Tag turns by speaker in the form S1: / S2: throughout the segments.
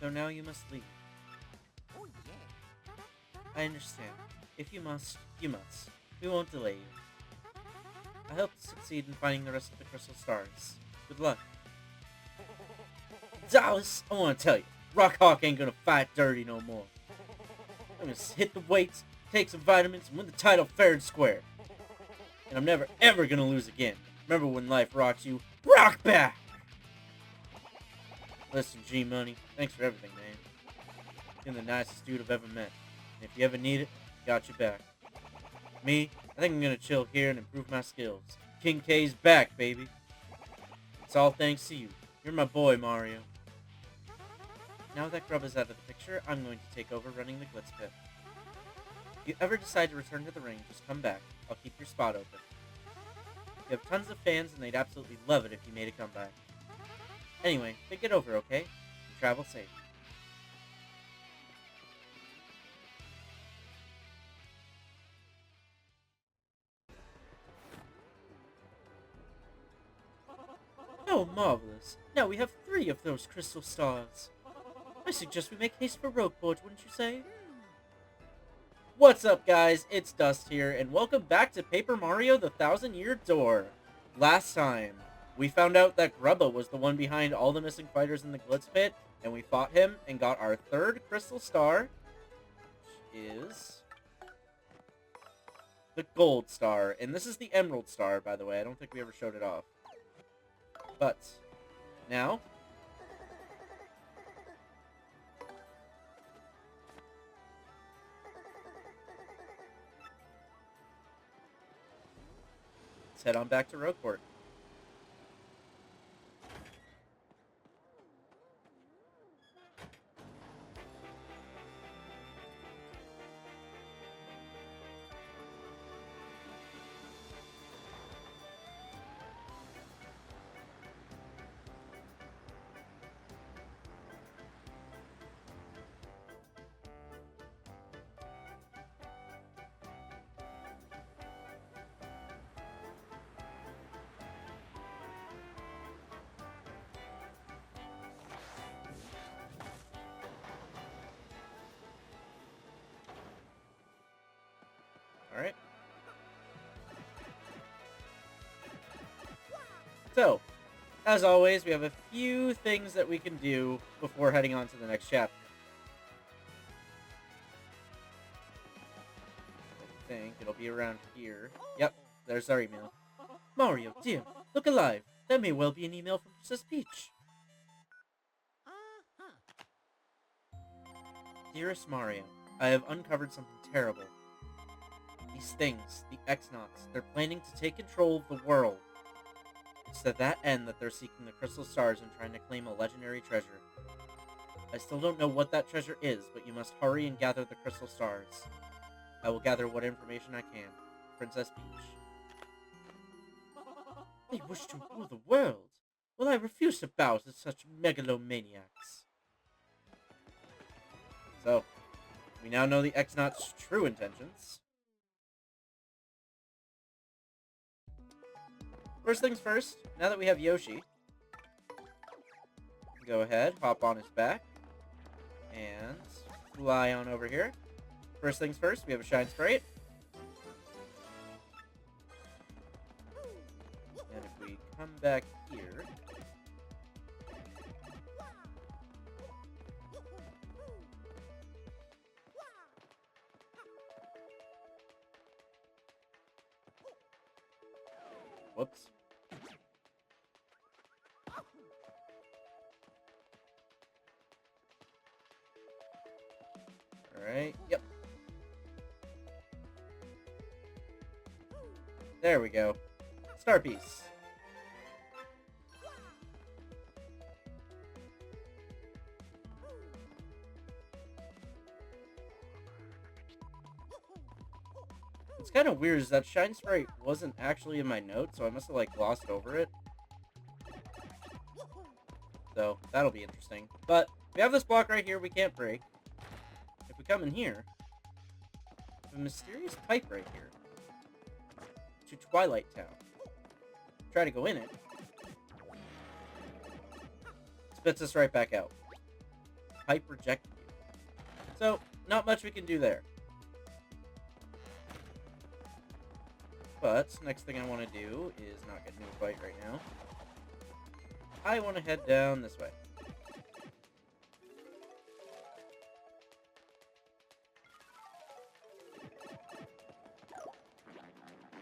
S1: So now you must leave. I understand. If you must, you must. We won't delay you. I hope to succeed in finding the rest of the crystal stars. Good luck. Dallas, I want to tell you, Rockhawk ain't gonna fight dirty no more. I'm gonna hit the weights, take some vitamins, and win the title fair and square. And I'm never ever gonna lose again. Remember when life rocks you? Rock back! Listen, G-Money, thanks for everything, man. You're the nicest dude I've ever met. And if you ever need it, got your back. Me, I think I'm gonna chill here and improve my skills. King K's back, baby. It's all thanks to you. You're my boy, Mario. Now that Grub is out of the picture, I'm going to take over running the Glitz Pit. If you ever decide to return to the ring, just come back. I'll keep your spot open. You have tons of fans, and they'd absolutely love it if you made a comeback. Anyway, think it over, okay? And travel safe. Oh, marvelous. Now we have 3 of those crystal stars. I suggest we make haste for Rogueport, wouldn't you say? What's up, guys? It's Dust here, and welcome back to Paper Mario: The Thousand-Year Door. Last time, we found out that Grubba was the one behind all the missing fighters in the Glitz Pit, and we fought him and got our 3rd crystal star, which is the Gold Star. And this is the Emerald Star, by the way. I don't think we ever showed it off. But now, let's head on back to Rogueport. Alright. So, as always, we have a few things that we can do before heading on to the next chapter. I think it'll be around here. Yep, there's our email. Mario, dear, look alive. That may well be an email from Princess Peach. Dearest Mario, I have uncovered something terrible. These things, the X-Nauts, they're planning to take control of the world. It's to that end that they're seeking the crystal stars and trying to claim a legendary treasure. I still don't know what that treasure is, but you must hurry and gather the crystal stars. I will gather what information I can. Princess Peach. They wish to rule the world. Well, I refuse to bow to such megalomaniacs. So, we now know the X-Nauts' true intentions. First things first, now that we have Yoshi, go ahead, hop on his back, and fly on over here. First things first, we have a Shine Sprite. And if we come back here, whoops. Alright, yep. There we go. Star piece. What's kind of weird is that Shine Sprite wasn't actually in my notes, so I must have, like, glossed over it. So, that'll be interesting. But, we have this block right here we can't break. If we come in here, we have a mysterious pipe right here. To Twilight Town. Try to go in it. Spits us right back out. pipe rejected you. So, not much we can do there. But, next thing I want to do is not get into a fight right now. I want to head down this way.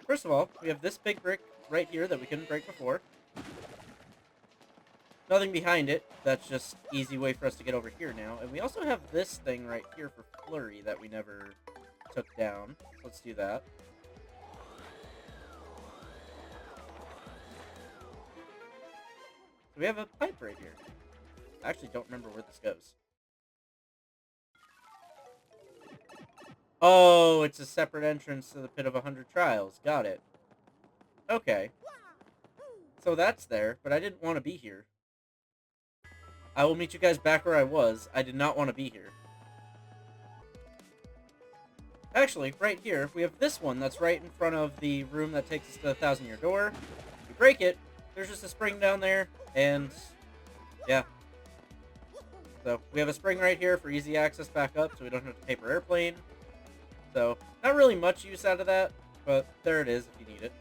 S1: First of all, we have this big brick right here that we couldn't break before. Nothing behind it. That's just easy way for us to get over here now. And we also have this thing right here for flurry that we never took down. So let's do that. So we have a pipe right here. I actually don't remember where this goes. Oh, it's a separate entrance to the Pit of 100 Trials. Got it. Okay. So that's there, but I didn't want to be here. I will meet you guys back where I was. I did not want to be here. Actually, right here, we have this one that's right in front of the room that takes us to the 1,000-year door. We break it. There's just a spring down there, and yeah. So we have a spring right here for easy access back up, so we don't have to paper airplane. So, not really much use out of that, but there it is if you need it.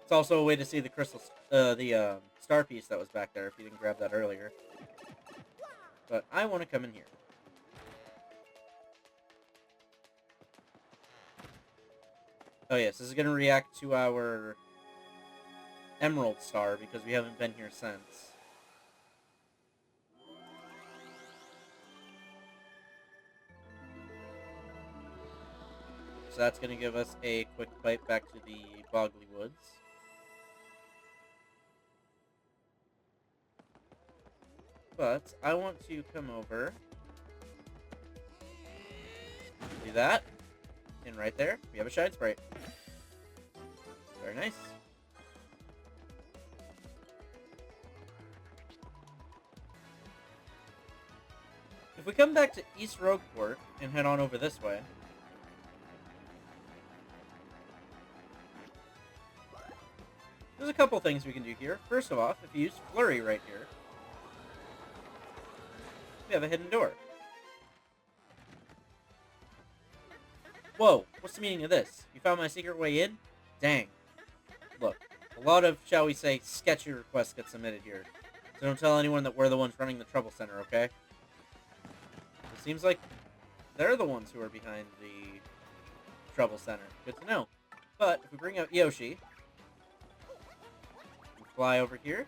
S1: It's also a way to see the crystal, star piece that was back there if you didn't grab that earlier. But I want to come in here. Oh yes, this is going to react to our Emerald Star because we haven't been here since. So that's going to give us a quick pipe back to the Boggly Woods. But I want to come over, do that, and right there, we have a Shine Sprite. Very nice. If we come back to East Rogueport and head on over this way, there's a couple things we can do here. First of all, if you use Flurry right here, we have a hidden door. Whoa, what's the meaning of this? You found my secret way in? Dang. Look, a lot of, shall we say, sketchy requests get submitted here. So don't tell anyone that we're the ones running the Trouble Center, okay? It seems like they're the ones who are behind the Trouble Center. Good to know. But if we bring out Yoshi, we fly over here,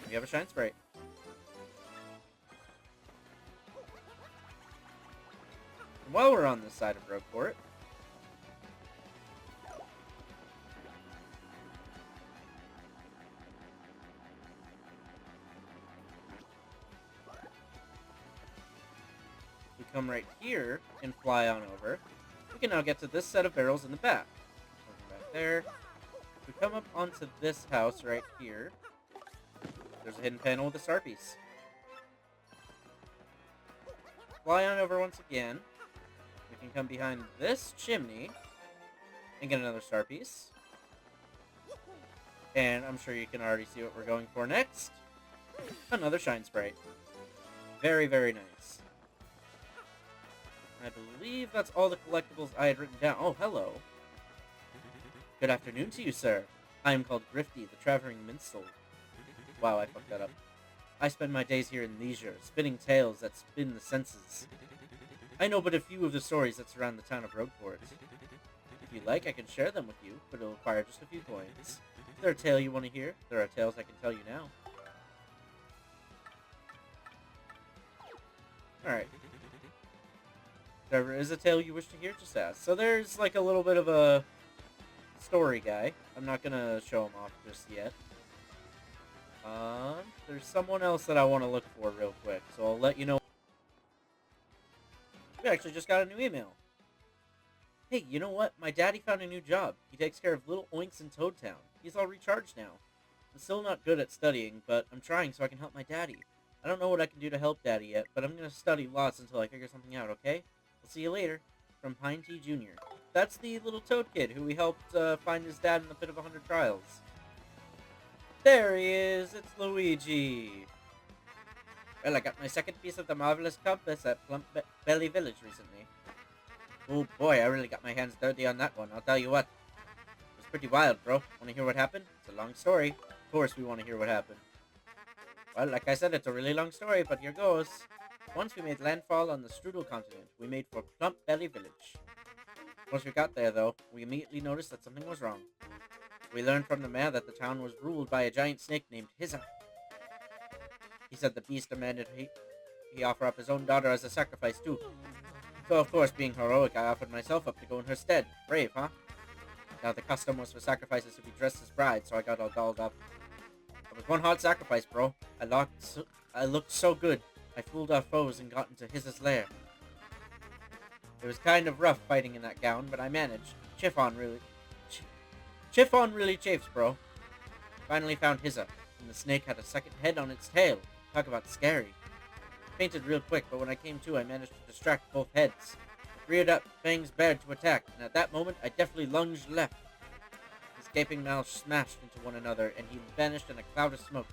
S1: we have a Shine Sprite. And while we're on this side of Rogueport, we come right here and fly on over. We can now get to this set of barrels in the back. Something back there. We come up onto this house right here. There's a hidden panel with a star piece. Fly on over once again. We can come behind this chimney and get another star piece. And I'm sure you can already see what we're going for next. Another Shine Sprite. Very, very nice. I believe that's all the collectibles I had written down. Oh, hello. Good afternoon to you, sir. I am called Grifty, the Traveling Minstrel. Wow, I fucked that up. I spend my days here in leisure, spinning tales that spin the senses. I know but a few of the stories that surround the town of Rogueport. If you like, I can share them with you, but it'll require just a few coins. Is there a tale you want to hear? There are tales I can tell you now. Alright. If there is a tale you wish to hear, just ask. So there's like a little bit of a story guy. I'm not gonna show him off just yet. There's someone else that I want to look for real quick, so I'll let you know. We actually just got a new email. Hey, you know what? My daddy found a new job. He takes care of little oinks in Toad Town. He's all recharged now. I'm still not good at studying, but I'm trying so I can help my daddy. I don't know what I can do to help daddy yet, but I'm gonna study lots until I figure something out, okay? I'll see you later. From Pine T Jr. That's the little Toad kid who we helped find his dad in the Pit of 100 Trials. There he is! It's Luigi! Well, I got my second piece of the marvelous compass at Belly Village recently. Oh boy, I really got my hands dirty on that one, I'll tell you what. It was pretty wild, bro. Wanna hear what happened? It's a long story. Of course we wanna hear what happened. Well, like I said, it's a really long story, but here goes. Once we made landfall on the Strudel continent, we made for Plump Belly Village. Once we got there, though, we immediately noticed that something was wrong. We learned from the mayor that the town was ruled by a giant snake named Hizza. He said the beast demanded he offer up his own daughter as a sacrifice, too. So, of course, being heroic, I offered myself up to go in her stead. Brave, huh? Now, the custom was for sacrifices to be dressed as brides, so I got all dolled up. It was one hard sacrifice, bro. I looked so good. I fooled our foes and got into Hizza's lair. It was kind of rough fighting in that gown, but I managed. Chiffon really chafes, bro. Finally found Hizza, and the snake had a second head on its tail. Talk about scary. Fainted real quick, but when I came to, I managed to distract both heads. Reared up, fangs bared to attack, and at that moment, I deftly lunged left. His gaping mouths smashed into one another, and he vanished in a cloud of smoke.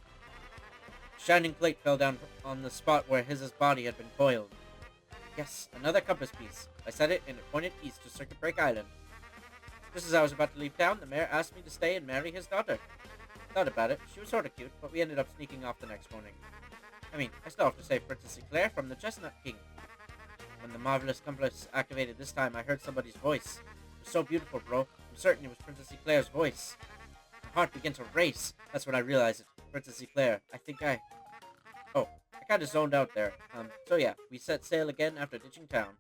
S1: A shining plate fell down on the spot where Hizza's body had been coiled. Yes, another compass piece. I set it, and it pointed east to Circuit Break Island. Just as I was about to leave town, the mayor asked me to stay and marry his daughter. Thought about it. She was sort of cute, but we ended up sneaking off the next morning. I mean, I still have to save Princess Eclair from the Chestnut King. When the marvelous compass activated this time, I heard somebody's voice. It was so beautiful, bro. I'm certain it was Princess Eclair's voice. My heart began to race. That's when I realized it. Princess Eclair. Oh, I kind of zoned out there. So yeah, we set sail again after ditching town.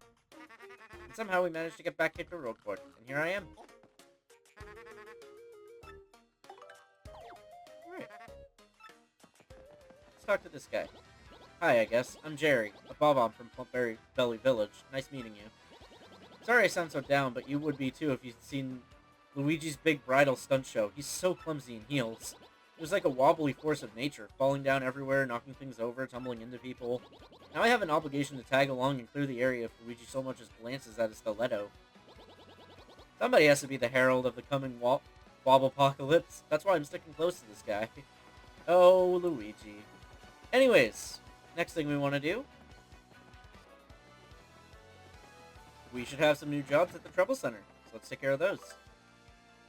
S1: And somehow we managed to get back into Roadport, and here I am. Alright. Let's talk to this guy. Hi, I guess. I'm Jerry, a Bob-omb from Plump Belly Village. Nice meeting you. Sorry I sound so down, but you would be too if you'd seen Luigi's big bridal stunt show. He's so clumsy in heels. It was like a wobbly force of nature, falling down everywhere, knocking things over, tumbling into people. Now I have an obligation to tag along and clear the area if Luigi so much as glances at his stiletto. Somebody has to be the herald of the coming Wob-apocalypse. That's why I'm sticking close to this guy. Oh, Luigi. Anyways, next thing we want to do, we should have some new jobs at the Trouble Center, so let's take care of those.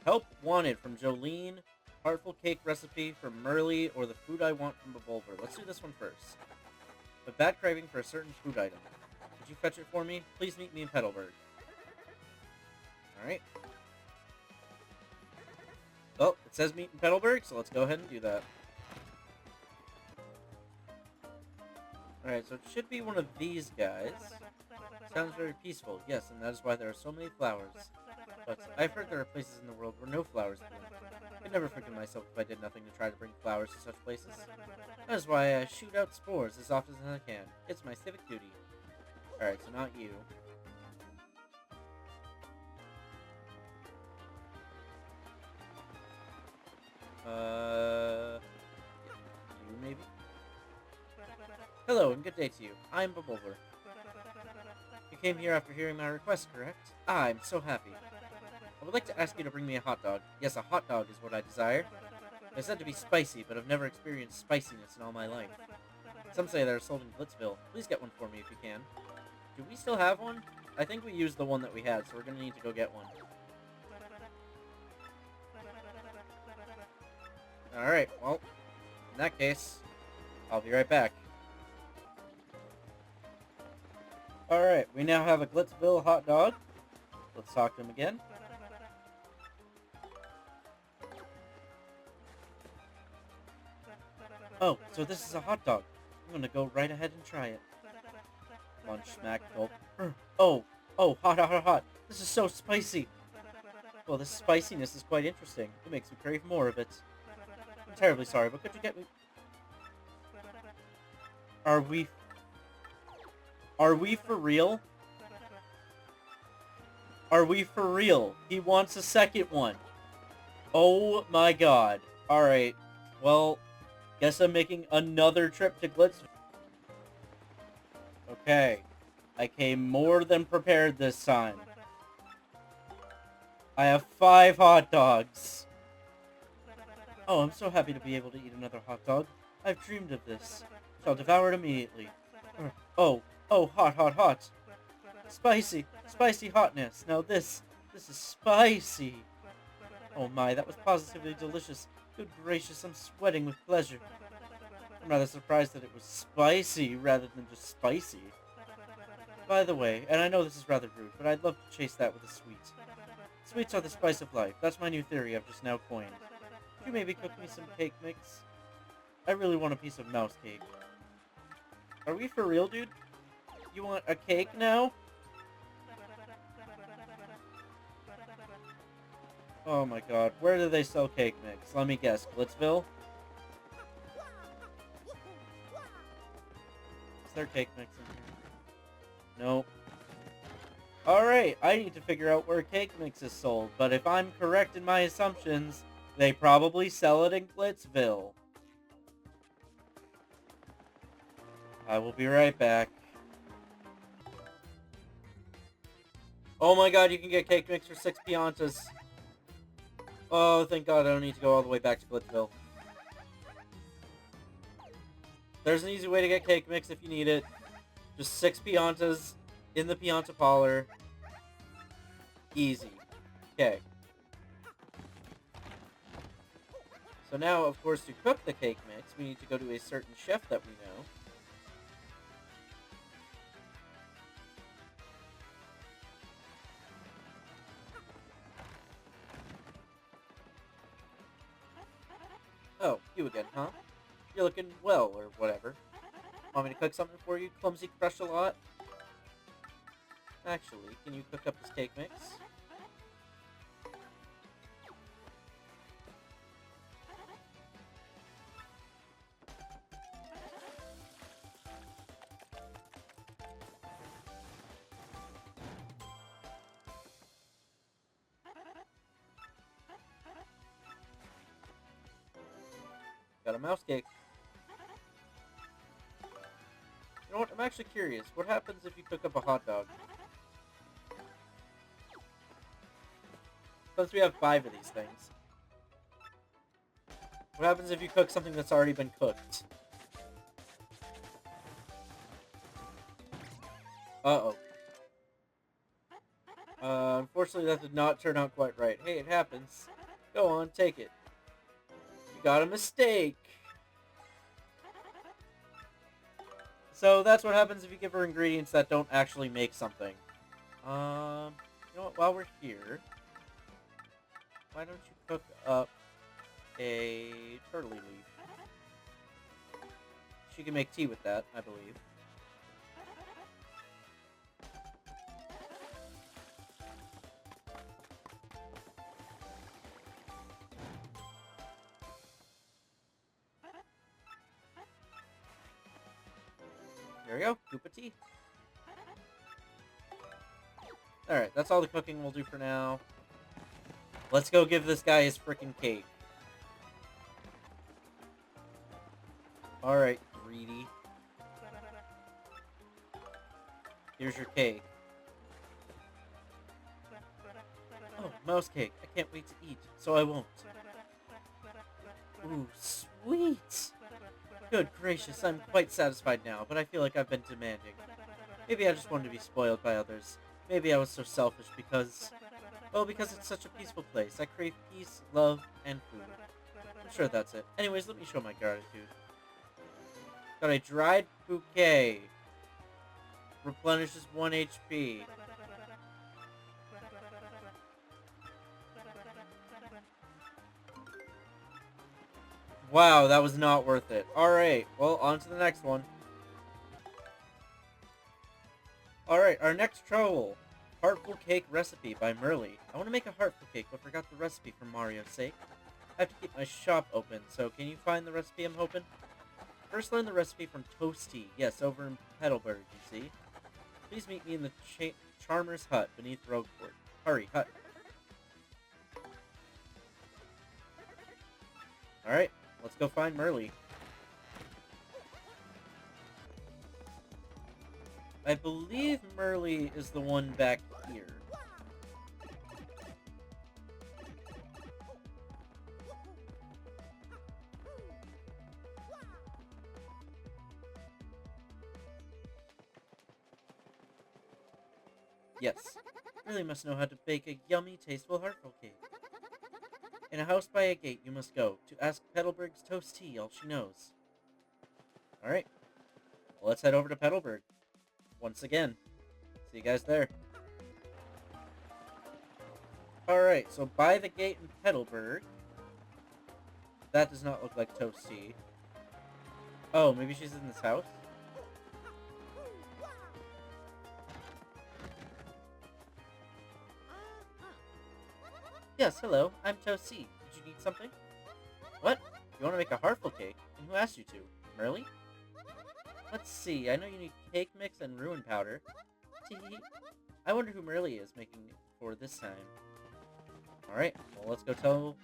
S1: Help wanted from Jolene, heartful cake recipe from Merly, or the food I want from Revolver. Let's do this one first. A bad craving for a certain food item. Could you fetch it for me? Please meet me in Petalburg. Alright. Well, it says meet in Petalburg, so let's go ahead and do that. Alright, so it should be one of these guys. Sounds very peaceful, yes, and that is why there are so many flowers. But I've heard there are places in the world where no flowers bloom. I'd never forgive myself if I did nothing to try to bring flowers to such places. That is why I shoot out spores as often as I can. It's my civic duty. Alright, so not you. You maybe? Hello, and good day to you. I'm Bubblebur. You came here after hearing my request, correct? Ah, I'm so happy. I would like to ask you to bring me a hot dog. Yes, a hot dog is what I desire. They're said to be spicy, but I've never experienced spiciness in all my life. Some say they're sold in Glitzville. Please get one for me if you can. Do we still have one? I think we used the one that we had, so we're gonna need to go get one. Alright, well, in that case, I'll be right back. Alright, we now have a Glitzville hot dog. Let's talk to him again. Oh, so this is a hot dog. I'm gonna go right ahead and try it. Munch, smack, gulp. Oh, hot. This is so spicy. Well, this spiciness is quite interesting. It makes me crave more of it. I'm terribly sorry, but could you get me... Are we for real? Are we for real? He wants a second one. Oh my god. Alright. Well, guess I'm making another trip to Glitzville. Okay. I came more than prepared this time. I have 5 hot dogs. Oh, I'm so happy to be able to eat another hot dog. I've dreamed of this. Shall devour it immediately. Oh, oh, hot, hot, hot. Spicy, spicy hotness. Now this is spicy. Oh my, that was positively delicious. Good gracious, I'm sweating with pleasure. I'm rather surprised that it was spicy rather than just spicy. By the way, and I know this is rather rude, but I'd love to chase that with a sweet. Sweets are the spice of life. That's my new theory I've just now coined. Could you maybe cook me some cake mix? I really want a piece of mouse cake. Are we for real, dude? You want a cake now? Oh my god, where do they sell cake mix? Let me guess, Glitzville? Is there cake mix in here? Nope. Alright, I need to figure out where cake mix is sold, but if I'm correct in my assumptions, they probably sell it in Glitzville. I will be right back. Oh my god, you can get cake mix for 6 Piantas. Oh, thank god I don't need to go all the way back to Glitzville. There's an easy way to get cake mix if you need it. Just 6 Piantas in the Pianta parlor. Easy. Okay. So now, of course, to cook the cake mix, we need to go to a certain chef that we know. Oh, you again, huh? You're looking well, or whatever. Want me to cook something for you, Clumsy Crush-a-Lot? Actually, can you cook up this cake mix? Got a mouse cake. You know what? I'm actually curious. What happens if you cook up a hot dog? Since we have 5 of these things. What happens if you cook something that's already been cooked? Uh-oh. Unfortunately that did not turn out quite right. Hey, it happens. Go on, take it. You got a mistake. So that's what happens if you give her ingredients that don't actually make something. You know what, while we're here, why don't you cook up a turtley leaf? She can make tea with that, I believe. There we go, Koopa tea. Alright, that's all the cooking we'll do for now. Let's go give this guy his frickin' cake. Alright, greedy. Here's your cake. Oh, mouse cake. I can't wait to eat, so I won't. Ooh, sweet! Good gracious, I'm quite satisfied now, but I feel like I've been demanding. Maybe I just wanted to be spoiled by others. Maybe I was so selfish because... well, because it's such a peaceful place. I crave peace, love, and food. I'm sure that's it. Anyways, let me show my gratitude. Got a dried bouquet. Replenishes 1 HP. Wow, that was not worth it. Alright, well, on to the next one. Alright, our next troll. Heartful Cake Recipe by Merly. I want to make a heartful cake, but forgot the recipe for Mario's sake. I have to keep my shop open, so can you find the recipe I'm hoping? First learn the recipe from Toasty. Yes, over in Petalburg, you see. Please meet me in the Charmer's Hut beneath Rogueport. Hurry, Hut. Alright, let's go find Merly. I believe Merly is the one back here. Yes, really must know how to bake a yummy, tasteful heartful cake. In a house by a gate you must go, to ask Petalburg's toast tea all she knows. Alright, well, let's head over to Petalburg. Once again. See you guys there. Alright, so by the gate in Petalburg. That does not look like toast tea. Oh, maybe she's in this house? Yes, hello. I'm Toast C. Did you need something? What? You want to make a heartful cake? And who asked you to? Merly? Let's see. I know you need cake mix and ruin powder. Tee. I wonder who Merly is making it for this time. Alright, well, let's go tell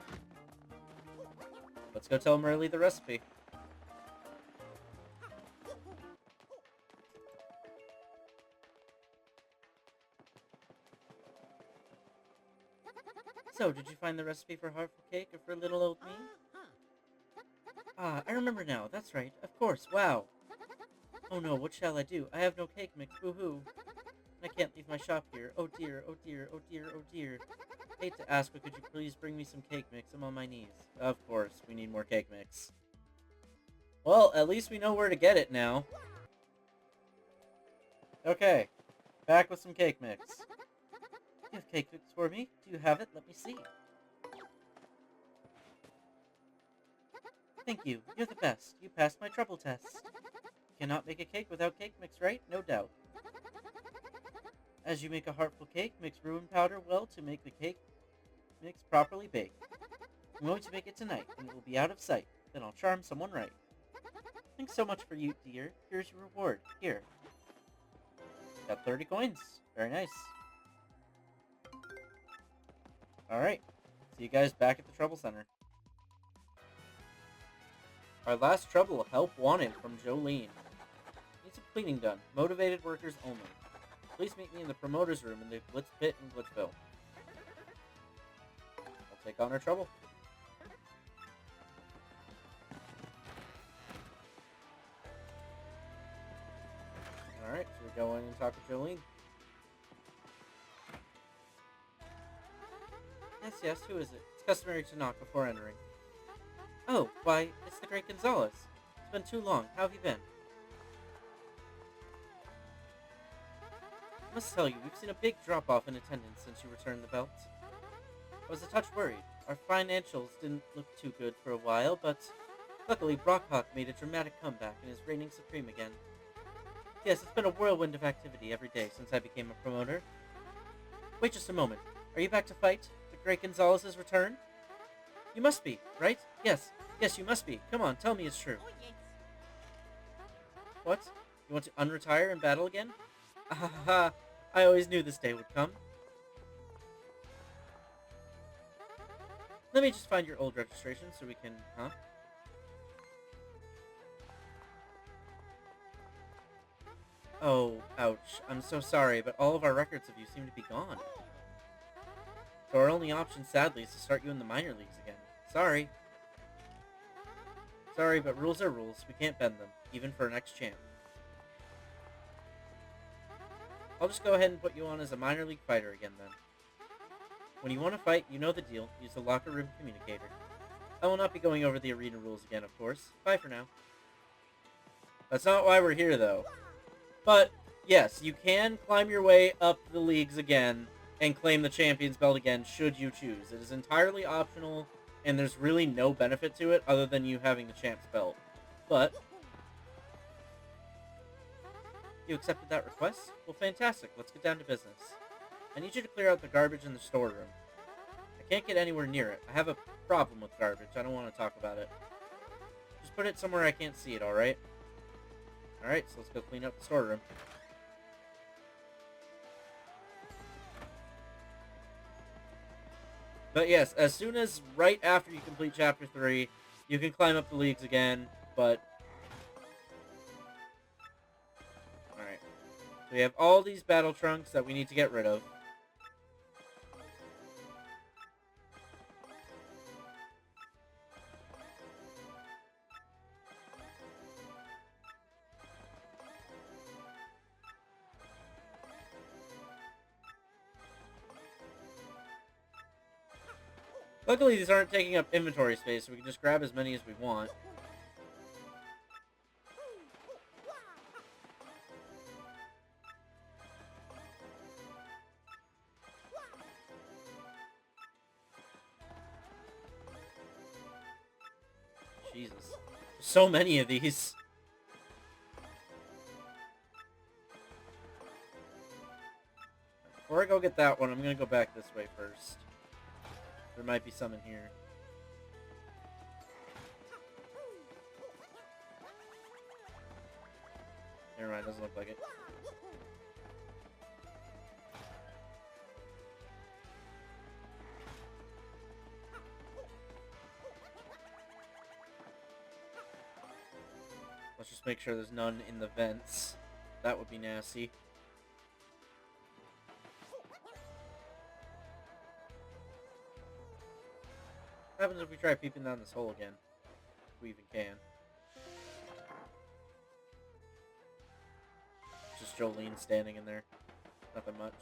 S1: Merly the recipe. So, did you find the recipe for heartful cake for little old me? Ah, I remember now. That's right. Of course. Wow. Oh no, what shall I do? I have no cake mix. Boo-hoo. I can't leave my shop here. Oh dear, oh dear, oh dear, oh dear. Hate to ask, but could you please bring me some cake mix? I'm on my knees. Of course, we need more cake mix. Well, at least we know where to get it now. Okay, back with some cake mix. You have cake mix for me? Do you have it? Let me see. Thank you. You're the best. You passed my trouble test. You cannot make a cake without cake mix, right? No doubt. As you make a heartful cake, mix ruin powder well to make the cake mix properly baked. I'm going to make it tonight, and it will be out of sight. Then I'll charm someone right. Thanks so much for you, dear. Here's your reward. Here. Got 30 coins. Very nice. Alright. See you guys back at the Trouble Center. Our last trouble, help wanted from Jolene. Need some cleaning done. Motivated workers only. Please meet me in the promoter's room in the Glitz Pit in Glitzville. I'll take on our trouble. Alright, so we go in and talk to Jolene. Yes, who is it? It's customary to knock before entering. Oh, why, it's the great Gonzalez. It's been too long. How have you been? I must tell you, we've seen a big drop-off in attendance since you returned the belt. I was a touch worried. Our financials didn't look too good for a while, but luckily Brockhawk made a dramatic comeback and is reigning supreme again. Yes, it's been a whirlwind of activity every day since I became a promoter. Wait just a moment. Are you back to fight? The great Gonzalez's return? You must be, right? Yes, you must be. Come on, tell me it's true. What? You want to unretire and battle again? Ah, I always knew this day would come. Let me just find your old registration so we can, huh? Oh, ouch. I'm so sorry, but all of our records of you seem to be gone. So our only option, sadly, is to start you in the minor leagues again. Sorry. Sorry, but rules are rules. We can't bend them, even for an ex-champ. I'll just go ahead and put you on as a minor league fighter again, then. When you want to fight, you know the deal. Use the locker room communicator. I will not be going over the arena rules again, of course. Bye for now. That's not why we're here, though. But, yes, you can climb your way up the leagues again and claim the champion's belt again, should you choose. It is entirely optional, and there's really no benefit to it other than you having the champ's belt. But you accepted that request? Well, fantastic. Let's get down to business. I need you to clear out the garbage in the storeroom. I can't get anywhere near it. I have a problem with garbage. I don't want to talk about it. Just put it somewhere I can't see it, alright? Alright, so let's go clean up the storeroom. But yes, as soon as right after you complete Chapter 3, you can climb up the leagues again, but alright. So we have all these battle trunks that we need to get rid of. Luckily, these aren't taking up inventory space, so we can just grab as many as we want. Jesus. There's so many of these. Before I go get that one, I'm gonna go back this way first. There might be some in here. Never mind, doesn't look like it. Let's just make sure there's none in the vents. That would be nasty. What happens if we try peeping down this hole again? If we even can. Just Jolene standing in there. Nothing much.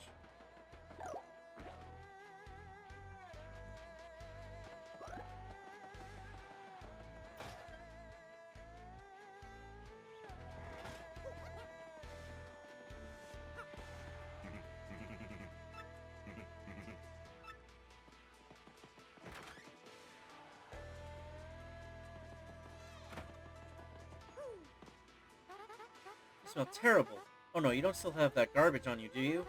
S1: You smell terrible. Oh no, you don't still have that garbage on you, do you? You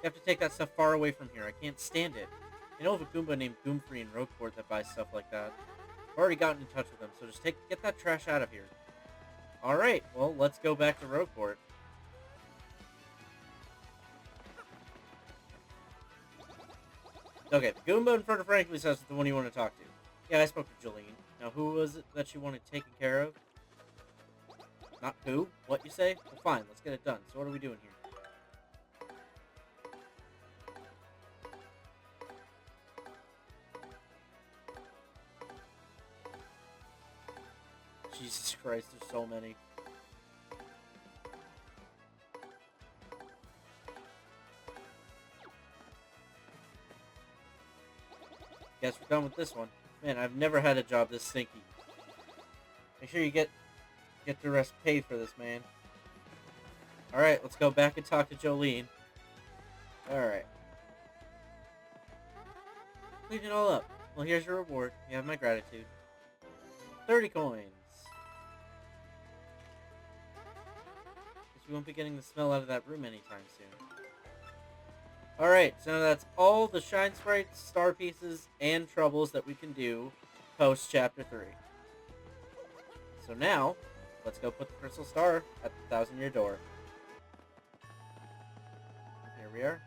S1: have to take that stuff far away from here. I can't stand it. I know of a Goomba named Goomfree in Roadport that buys stuff like that. I've already gotten in touch with him, so just get that trash out of here. Alright, well, let's go back to Roadport. Okay, the Goomba in front of Frankly says it's the one you want to talk to. Yeah, I spoke to Jolene. Now, who was it that she wanted taken care of? Not who? What you say? Well, fine, let's get it done. So what are we doing here? Jesus Christ, there's so many. Guess we're done with this one. Man, I've never had a job this stinky. Make sure you get the rest paid for this, man. Alright, let's go back and talk to Jolene. Alright. Clean it all up. Well, here's your reward. You have my gratitude. 30 coins. Guess we won't be getting the smell out of that room anytime soon. Alright, so that's all the Shine Sprites, Star Pieces, and Troubles that we can do post Chapter 3. So now, let's go put the Crystal Star at the 1,000-year door. Here we are.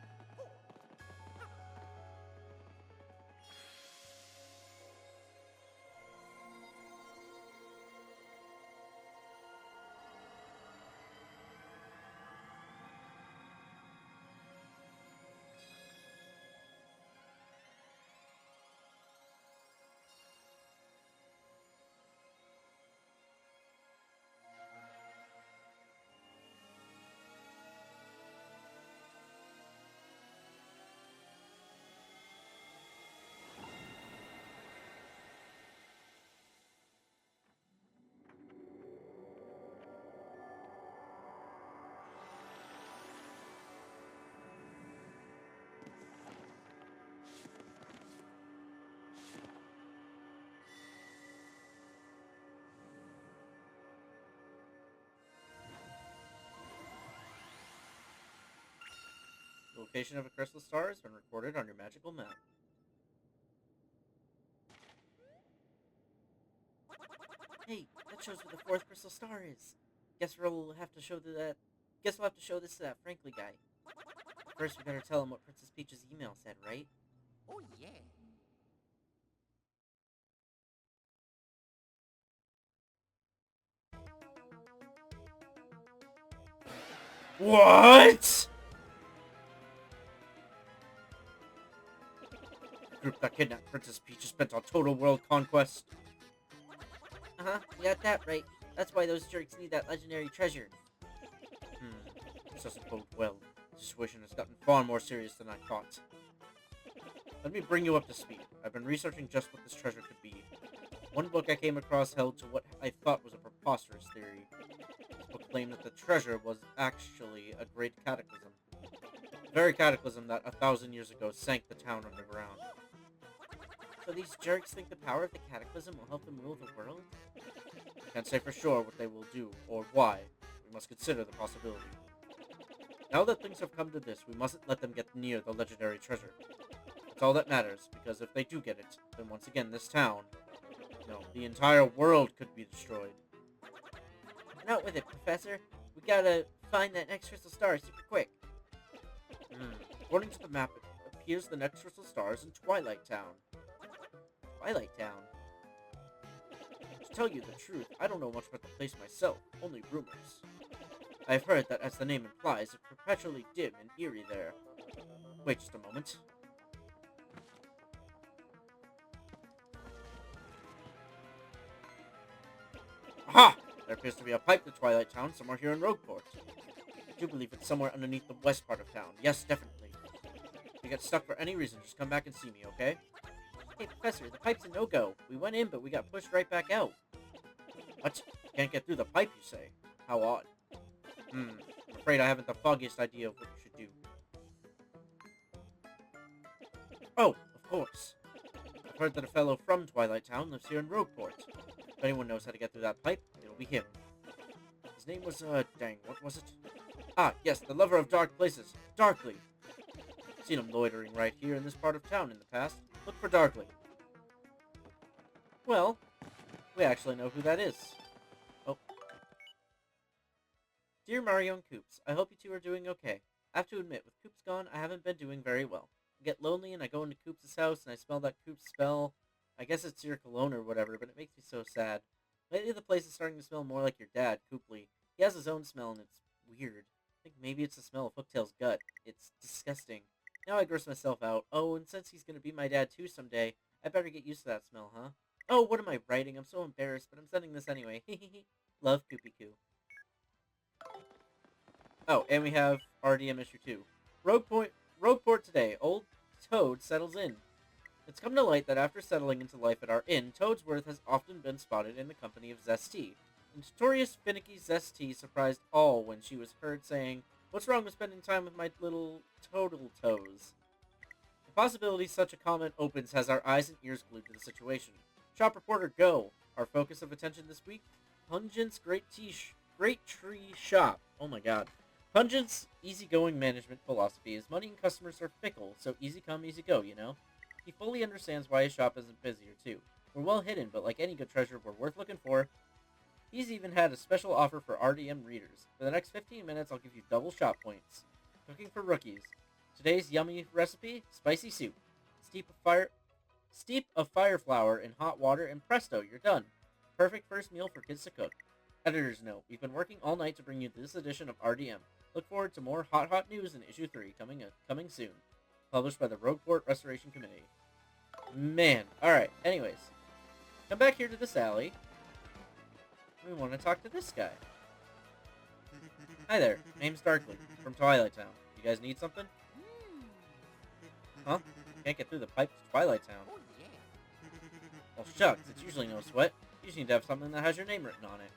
S1: The location of a crystal star has been recorded on your magical map. Hey, that shows where the fourth crystal star is. Guess we'll have to show that. Guess we'll have to show this to that Frankly guy. First, we better tell him what Princess Peach's email said, right?
S2: Oh, yeah.
S1: What? The group that kidnapped Princess Peach is bent on total world conquest. Uh-huh, you got that right. That's why those jerks need that legendary treasure. This doesn't bode well. The situation has gotten far more serious than I thought. Let me bring you up to speed. I've been researching just what this treasure could be. One book I came across held to what I thought was a preposterous theory. This book claimed that the treasure was actually a great cataclysm. The very cataclysm that 1,000 years ago sank the town underground. So these jerks think the power of the cataclysm will help them rule the world? Can't say for sure what they will do, or why. We must consider the possibility. Now that things have come to this, we mustn't let them get near the legendary treasure. That's all that matters, because if they do get it, then once again this town, no, the entire world could be destroyed. And out with it, Professor. We gotta find that next crystal star super quick. According to the map, it appears the next crystal star is in Twilight Town. Twilight Town? To tell you the truth, I don't know much about the place myself, only rumors. I've heard that, as the name implies, it's perpetually dim and eerie there. Wait just a moment. Aha! There appears to be a pipe to Twilight Town somewhere here in Rogueport. I do believe it's somewhere underneath the west part of town. Yes, definitely. If you get stuck for any reason, just come back and see me, okay? Hey, Professor, the pipe's a no-go. We went in, but we got pushed right back out. What? You can't get through the pipe, you say? How odd. I'm afraid I haven't the foggiest idea of what you should do. Oh, of course. I've heard that a fellow from Twilight Town lives here in Rogueport. If anyone knows how to get through that pipe, it'll be him. His name was, dang, what was it? Ah, yes, the lover of dark places, Darkly. I've seen him loitering right here in this part of town in the past. Look for Darkly. Well, we actually know who that is. Oh. Dear Mario and Koops, I hope you two are doing okay. I have to admit, with Koops gone, I haven't been doing very well. I get lonely and I go into Koops' house and I smell that Koops smell. I guess it's your cologne or whatever, but it makes me so sad. Lately the place is starting to smell more like your dad, Koopley. He has his own smell and it's weird. I think maybe it's the smell of Hooktail's gut. It's disgusting. Now I gross myself out. Oh, and since he's gonna be my dad too someday, I better get used to that smell, huh? Oh, what am I writing? I'm so embarrassed, but I'm sending this anyway. Love, Koopy Koo. Oh, and we have RDM issue 2. Rogueport today. Old Toad settles in. It's come to light that after settling into life at our inn, Toadsworth has often been spotted in the company of Zesty. The notorious finicky Zesty surprised all when she was heard saying, "What's wrong with spending time with my little total toes?" The possibility such a comment opens has our eyes and ears glued to the situation. Shop reporter, go! Our focus of attention this week? Pungent's Great Tree Shop. Oh my god. Pungent's easygoing management philosophy is money and customers are fickle, so easy come, easy go, you know? He fully understands why his shop isn't busier, too. We're well hidden, but like any good treasure, we're worth looking for. He's even had a special offer for RDM readers. For the next 15 minutes, I'll give you double shop points. Cooking for rookies. Today's yummy recipe, spicy soup. Steep a fire flour in hot water, and presto, you're done. Perfect first meal for kids to cook. Editor's note, we've been working all night to bring you this edition of RDM. Look forward to more hot news in issue 3 coming soon. Published by the Rogueport Restoration Committee. Man. Alright, anyways. Come back here to this alley. We want to talk to this guy. Hi there. Name's Darkly, from Twilight Town. You guys need something? Huh? Can't get through the pipe to Twilight Town. Well, shucks. It's usually no sweat. You just need to have something that has your name written on it.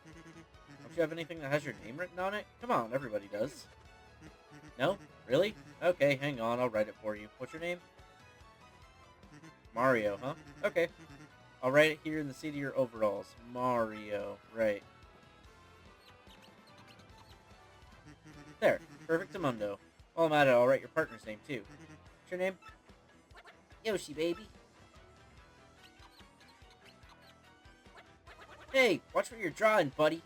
S1: Don't you have anything that has your name written on it? Come on, everybody does. No? Really? Okay, hang on, I'll write it for you. What's your name? Mario, huh? Okay. I'll write it here in the seat of your overalls. Mario. Right. There. Perfectamundo. While I'm at it, I'll write your partner's name, too. What's your name? Yoshi, baby. Hey, watch what you're drawing, buddy.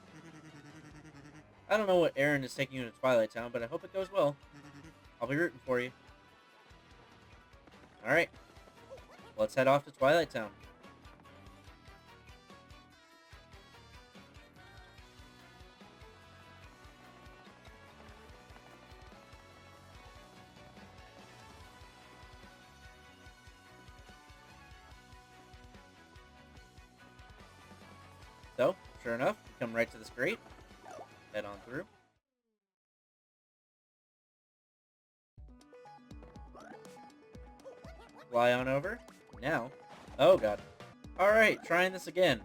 S1: I don't know what errand is taking you to Twilight Town, but I hope it goes well. I'll be rooting for you. Alright. Let's head off to Twilight Town. So, sure enough, we come right to this grate. Head on through. Fly on over. Now. Oh, God. Alright, trying this again.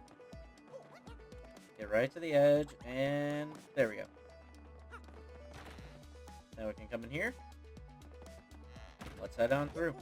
S1: Get right to the edge, and there we go. Now we can come in here. Let's head on through.